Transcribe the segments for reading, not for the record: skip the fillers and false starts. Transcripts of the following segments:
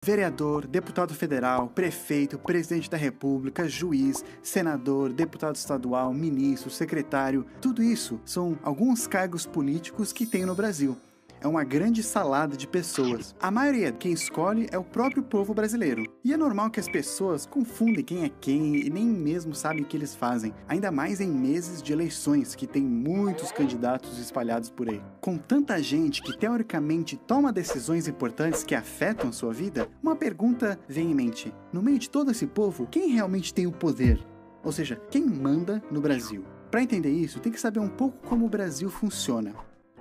Vereador, deputado federal, prefeito, presidente da república, juiz, senador, deputado estadual, ministro, secretário, tudo isso são alguns cargos políticos que tem no Brasil. É uma grande salada de pessoas. A maioria, quem escolhe, é o próprio povo brasileiro. E é normal que as pessoas confundem quem é quem e nem mesmo sabem o que eles fazem. Ainda mais em meses de eleições, que tem muitos candidatos espalhados por aí. Com tanta gente que teoricamente toma decisões importantes que afetam a sua vida, uma pergunta vem em mente. No meio de todo esse povo, quem realmente tem o poder? Ou seja, quem manda no Brasil? Para entender isso, tem que saber um pouco como o Brasil funciona.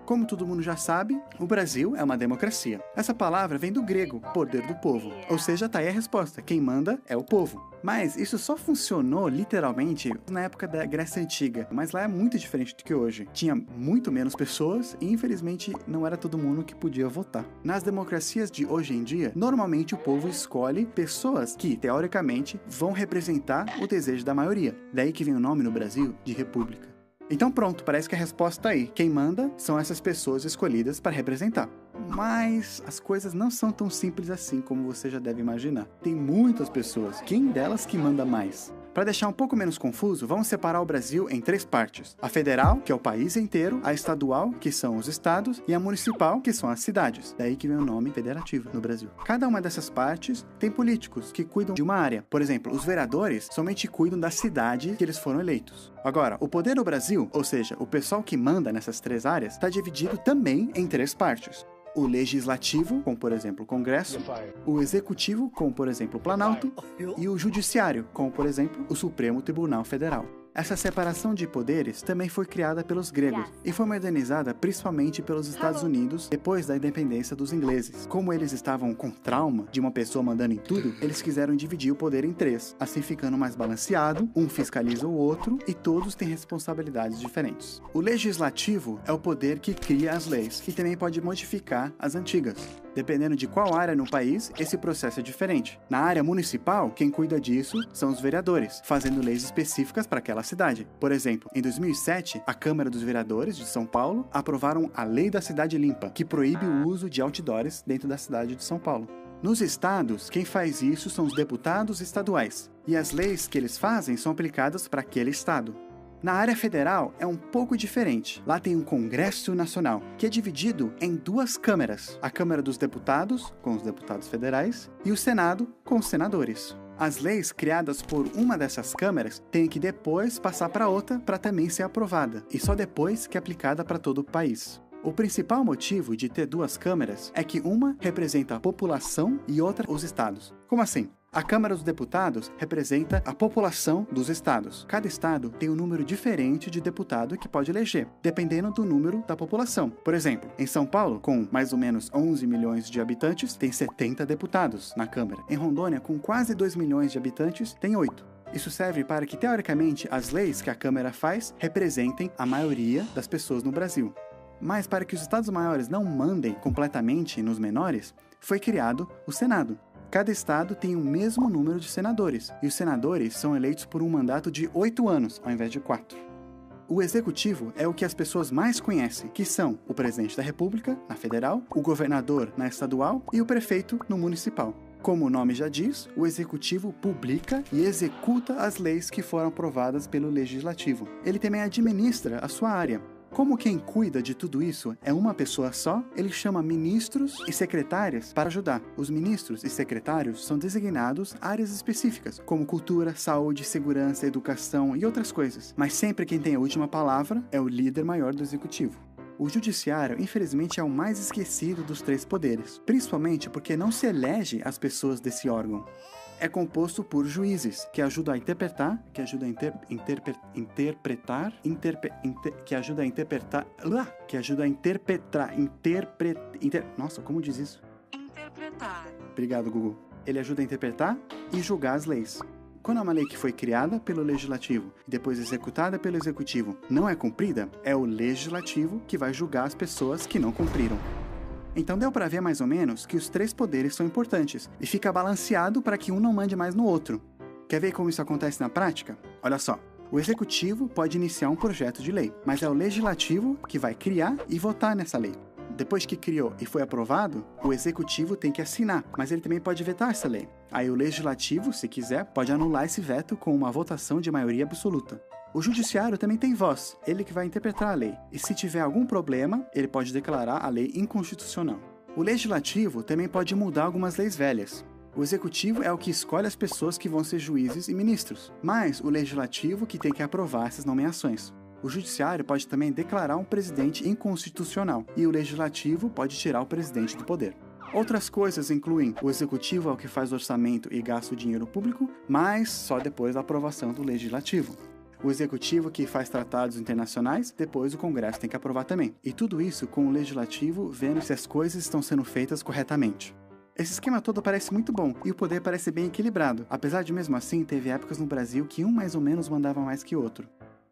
Como todo mundo já sabe, o Brasil é uma democracia. Essa palavra vem do grego, poder do povo. Ou seja, tá aí a resposta, quem manda é o povo. Mas isso só funcionou, literalmente, na época da Grécia Antiga. Mas lá é muito diferente do que hoje. Tinha muito menos pessoas e, infelizmente, não era todo mundo que podia votar. Nas democracias de hoje em dia, normalmente o povo escolhe pessoas que, teoricamente, vão representar o desejo da maioria. Daí que vem o nome no Brasil de república. Então pronto, parece que a resposta tá aí. Quem manda são essas pessoas escolhidas para representar. Mas as coisas não são tão simples assim como você já deve imaginar. Tem muitas pessoas. Quem delas que manda mais? Para deixar um pouco menos confuso, vamos separar o Brasil em 3 partes. A federal, que é o país inteiro, a estadual, que são os estados, e a municipal, que são as cidades. Daí que vem o nome federativo no Brasil. Cada uma dessas partes tem políticos que cuidam de uma área. Por exemplo, os vereadores somente cuidam da cidade que eles foram eleitos. Agora, o poder no Brasil, ou seja, o pessoal que manda nessas 3 áreas, está dividido também em 3 partes. O legislativo, como por exemplo o Congresso, o executivo, como por exemplo o Planalto, e o judiciário, como por exemplo o Supremo Tribunal Federal. Essa separação de poderes também foi criada pelos gregos e foi modernizada principalmente pelos Estados Unidos depois da independência dos ingleses. Como eles estavam com trauma de uma pessoa mandando em tudo, eles quiseram dividir o poder em 3, assim ficando mais balanceado, um fiscaliza o outro e todos têm responsabilidades diferentes. O legislativo é o poder que cria as leis e também pode modificar as antigas. Dependendo de qual área no país, esse processo é diferente. Na área municipal, quem cuida disso são os vereadores, fazendo leis específicas para aquela cidade. Por exemplo, em 2007, a Câmara dos Vereadores de São Paulo aprovaram a Lei da Cidade Limpa, que proíbe o uso de outdoors dentro da cidade de São Paulo. Nos estados, quem faz isso são os deputados estaduais, e as leis que eles fazem são aplicadas para aquele estado. Na área federal é um pouco diferente. Lá tem um Congresso Nacional, que é dividido em 2 câmeras. A Câmara dos Deputados, com os deputados federais, e o Senado, com os senadores. As leis criadas por uma dessas câmeras têm que depois passar para outra para também ser aprovada, e só depois que é aplicada para todo o país. O principal motivo de ter 2 câmeras é que uma representa a população e outra os estados. Como assim? A Câmara dos Deputados representa a população dos estados. Cada estado tem um número diferente de deputado que pode eleger, dependendo do número da população. Por exemplo, em São Paulo, com mais ou menos 11 milhões de habitantes, tem 70 deputados na Câmara. Em Rondônia, com quase 2 milhões de habitantes, tem 8. Isso serve para que, teoricamente, as leis que a Câmara faz representem a maioria das pessoas no Brasil. Mas para que os estados maiores não mandem completamente nos menores, foi criado o Senado. Cada estado tem o mesmo número de senadores, e os senadores são eleitos por um mandato de 8 anos, ao invés de 4. O executivo é o que as pessoas mais conhecem, que são o presidente da república, na federal, o governador, na estadual, e o prefeito, no municipal. Como o nome já diz, o executivo publica e executa as leis que foram aprovadas pelo legislativo. Ele também administra a sua área. Como quem cuida de tudo isso é uma pessoa só, ele chama ministros e secretárias para ajudar. Os ministros e secretários são designados a áreas específicas, como cultura, saúde, segurança, educação e outras coisas. Mas sempre quem tem a última palavra é o líder maior do executivo. O judiciário, infelizmente, é o mais esquecido dos 3 poderes, principalmente porque não se elege as pessoas desse órgão. É composto por juízes, que ajudam a interpretar, Nossa, como diz isso? Interpretar. Obrigado, Google. Ele ajuda a interpretar e julgar as leis. Quando uma lei que foi criada pelo legislativo e depois executada pelo executivo não é cumprida, é o legislativo que vai julgar as pessoas que não cumpriram. Então deu para ver mais ou menos que os 3 poderes são importantes e fica balanceado para que um não mande mais no outro. Quer ver como isso acontece na prática? Olha só, o executivo pode iniciar um projeto de lei, mas é o legislativo que vai criar e votar nessa lei. Depois que criou e foi aprovado, o executivo tem que assinar, mas ele também pode vetar essa lei. Aí o legislativo, se quiser, pode anular esse veto com uma votação de maioria absoluta. O judiciário também tem voz, ele que vai interpretar a lei. E se tiver algum problema, ele pode declarar a lei inconstitucional. O legislativo também pode mudar algumas leis velhas. O executivo é o que escolhe as pessoas que vão ser juízes e ministros, mas o legislativo que tem que aprovar essas nomeações. O judiciário pode também declarar um presidente inconstitucional e o legislativo pode tirar o presidente do poder. Outras coisas incluem o executivo é o que faz o orçamento e gasta o dinheiro público, mas só depois da aprovação do legislativo. O executivo que faz tratados internacionais, depois o Congresso tem que aprovar também. E tudo isso com o legislativo vendo se as coisas estão sendo feitas corretamente. Esse esquema todo parece muito bom e o poder parece bem equilibrado, apesar de mesmo assim teve épocas no Brasil que um mais ou menos mandava mais que outro.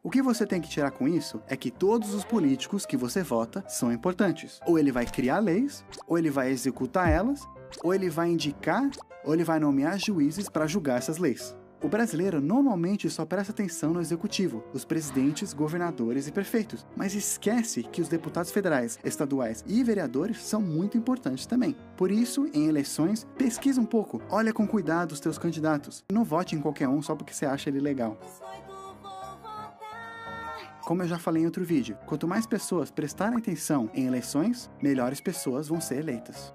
O que você tem que tirar com isso é que todos os políticos que você vota são importantes. Ou ele vai criar leis, ou ele vai executar elas, ou ele vai indicar, ou ele vai nomear juízes para julgar essas leis. O brasileiro normalmente só presta atenção no executivo, os presidentes, governadores e prefeitos, mas esquece que os deputados federais, estaduais e vereadores são muito importantes também. Por isso, em eleições, pesquisa um pouco, olha com cuidado os teus candidatos. Não vote em qualquer um só porque você acha ele legal. Como eu já falei em outro vídeo, quanto mais pessoas prestarem atenção em eleições, melhores pessoas vão ser eleitas.